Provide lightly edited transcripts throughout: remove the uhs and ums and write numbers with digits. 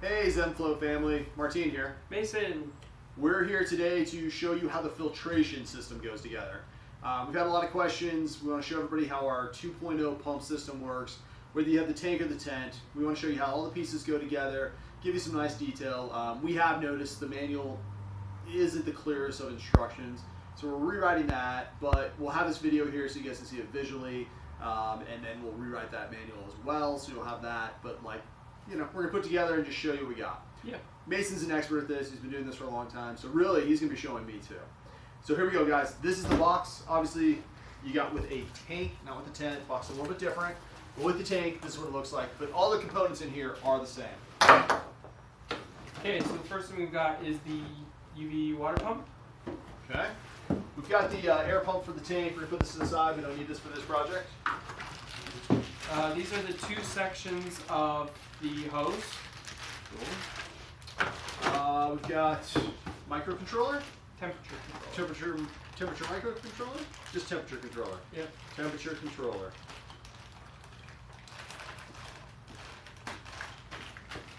Hey Zen Float family, Martine here. Mason. We're here today to show you how the filtration system goes together. We've had a lot of questions. We want to show everybody how our 2.0 pump system works. Whether you have the tank or the tent, we want to show you how all the pieces go together, give you some nice detail. We have noticed the manual isn't the clearest of instructions, so we're rewriting that, but we'll have this video here so you guys can see it visually, and then we'll rewrite that manual as well, so you'll have that, but we're going to put together and just show you what we got. Yeah. Mason's an expert at this. He's been doing this for a long time. So really, he's going to be showing me too. So here we go, guys. This is the box. Obviously, you got with a tank, not with the tent. The box is a little bit different. But with the tank, this is what it looks like. But all the components in here are the same. Okay, so the first thing we've got is the UV water pump. Okay. We've got the air pump for the tank. We're going to put this to the side. We don't need this for this project. These are the two sections of the hose. Cool. We've got microcontroller. Temperature Temperature microcontroller? Just temperature controller. Yep. Temperature controller.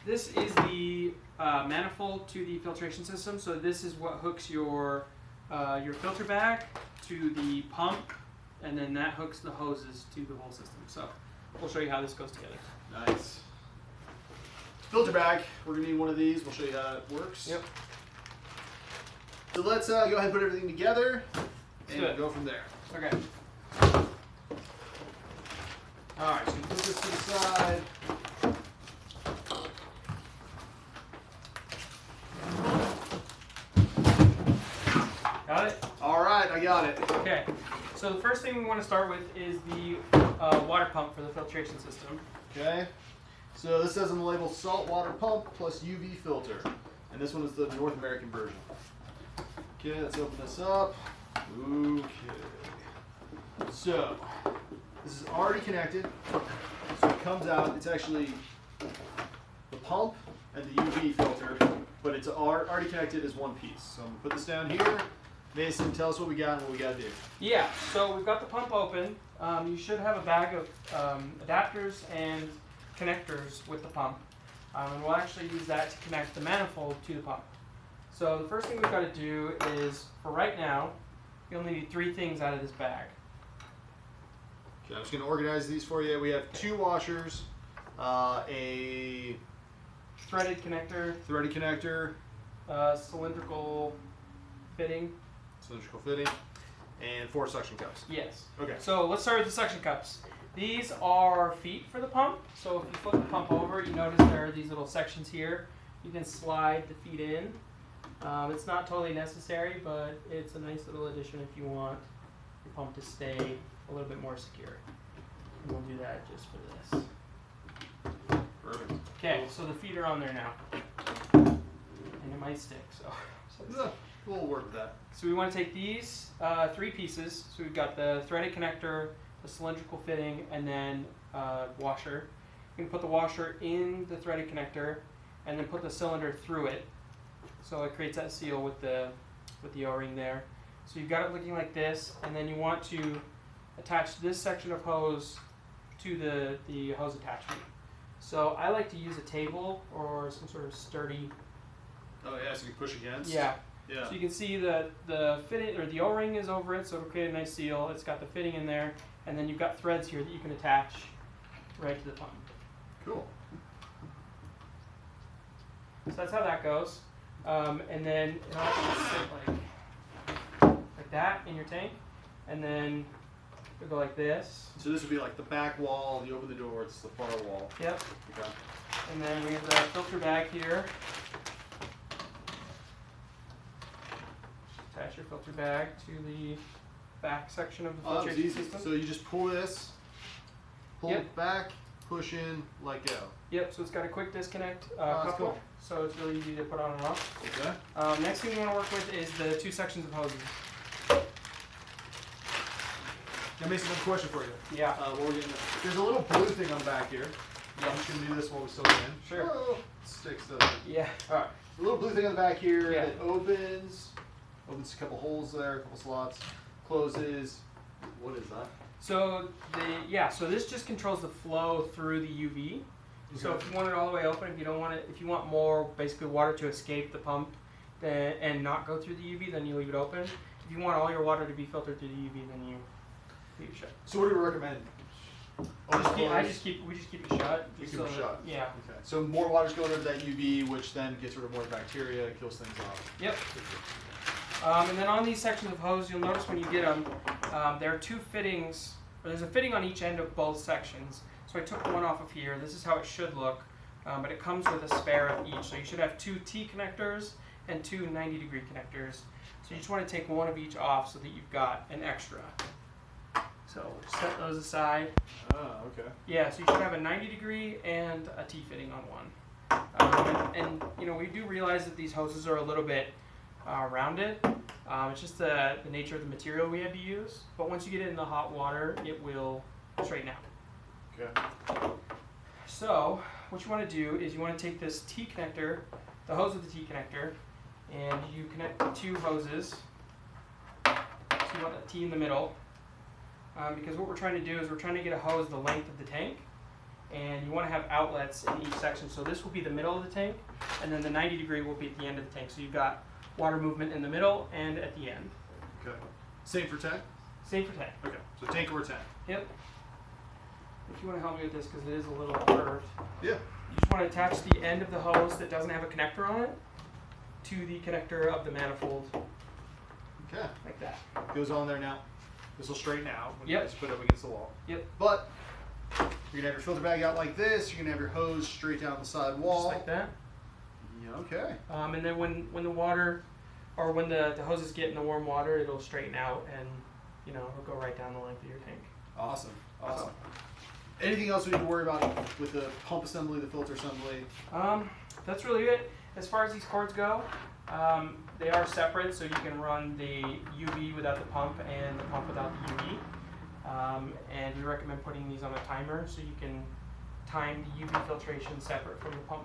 This is the manifold to the filtration system. So this is what hooks your filter bag to the pump, and then that hooks the hoses to the whole system. So we'll show you how this goes together. Nice. Filter bag. We're going to need one of these. We'll show you how it works. Yep. So let's go ahead and put everything together and Good. go from there. Okay. Alright, so put this to the side. Got it? Alright, I got it. Okay. So the first thing we want to start with is the water pump for the filtration system. Okay. So this says on the label salt water pump plus UV filter. And this one is the North American version. Okay, let's open this up. Okay. So, this is already connected. So it comes out, it's actually the pump and the UV filter, but it's already connected as one piece. So I'm going to put this down here. Mason, tell us what we got and what we got to do. Yeah, so we've got the pump open. You should have a bag of adapters and connectors with the pump. And we'll actually use that to connect the manifold to the pump. So the first thing we've got to do is, for right now, you only need 3 things out of this bag. Okay, I'm just going to organize these for you. We have 2 washers, a Threaded connector, threaded connector, cylindrical fitting. And 4 suction cups. Yes. Okay. So let's start with the suction cups. These are feet for the pump. So if you flip the pump over, you notice there are these little sections here. You can slide the feet in. It's not totally necessary, but it's a nice little addition if you want your pump to stay a little bit more secure. And we'll do that just for this. Perfect. Okay, so the feet are on there now. And it might stick, so. We'll work with that. So we want to take these 3 pieces. So we've got the threaded connector, the cylindrical fitting, and then washer. We can put the washer in the threaded connector, and then put the cylinder through it. So it creates that seal with the O-ring there. So you've got it looking like this, and then you want to attach this section of hose to the hose attachment. So I like to use a table or some sort of sturdy. Oh yeah, so you can push against. Yeah. Yeah. So you can see the fitting, or the O-ring is over it, so it'll create a nice seal. It's got the fitting in there, and then you've got threads here that you can attach right to the pump. Cool. So that's how that goes. And then it'll actually sit like that in your tank, and then it'll go like this. So this would be like the back wall. You open the door, it's the far wall. Yep. Okay. And then we have the filter bag here. Attach your filter bag to the back section of the filtration easy. system. So you just pull this, pull Yep. it back, push in, let go. Yep, so it's got a quick disconnect that's couple, cool. so it's really easy to put on and off. Okay. Next thing we want to work with is the 2 sections of hoses. Now Mason, I have a question for you. Yeah. There's a little blue thing on the back here. Yeah. I'm just going to do this while we still can. Sure. Oh, sticks to Yeah. Alright. A little blue thing on the back here Yeah. that opens a couple holes there, a couple slots, closes. What is that? So so this just controls the flow through the UV. So if you want it all the way open, if you don't want it, if you want more basically water to escape the pump and not go through the UV, then you leave it open. If you want all your water to be filtered through the UV, then you leave it shut. So what do we recommend? We just keep it shut. We keep it shut. Yeah. Okay. So more water's going into that UV, which then gets rid of more bacteria, kills things off. Yep. And then on these sections of hose, you'll notice when you get them, there are two fittings. Or there's a fitting on each end of both sections. So I took one off of here. This is how it should look, but it comes with a spare of each. So you should have two T connectors and two 90-degree connectors. So you just want to take one of each off so that you've got an extra. So set those aside. Oh, okay. Yeah, so you should have a 90-degree and a T fitting on one. And you know, we do realize that these hoses are a little bit rounded. It's just the nature of the material we had to use. But once you get it in the hot water, it will straighten out. Okay. So what you want to do is you want to take this T connector, the hose with the T connector, and you connect the two hoses. So you want the T in the middle. Because what we're trying to do is we're trying to get a hose the length of the tank, and you want to have outlets in each section. So this will be the middle of the tank, and then the 90-degree will be at the end of the tank. So you've got water movement in the middle and at the end. Okay. Same for tank? Same for tank. Okay. So tank or tank? Yep. If you want to help me with this, because it is a little curved. Yeah. You just want to attach the end of the hose that doesn't have a connector on it to the connector of the manifold. Okay. Like that. Goes on there now. This will straighten out when Yep. you just put it up against the wall. Yep. But you're going to have your filter bag out like this. You're going to have your hose straight down the side wall. Just like that. Yeah, okay. And then when the water, or when the hoses get in the warm water, it'll straighten out and, you know, it'll go right down the length of your tank. Awesome. Awesome. Anything else we need to worry about with the pump assembly, the filter assembly? That's really it. As far as these cords go, they are separate, so you can run the UV without the pump and the pump without the UV. And we recommend putting these on a timer so you can time the UV filtration separate from the pump.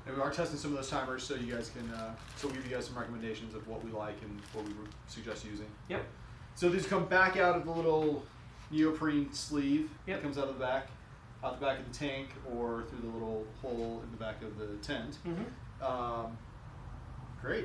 And we are testing some of those timers, so you guys can, so we'll give you guys some recommendations of what we like and what we would suggest using. Yep. So these come back out of the little neoprene sleeve. Yep. It comes out of the back of the tank, or through the little hole in the back of the tent. Mm-hmm. Great.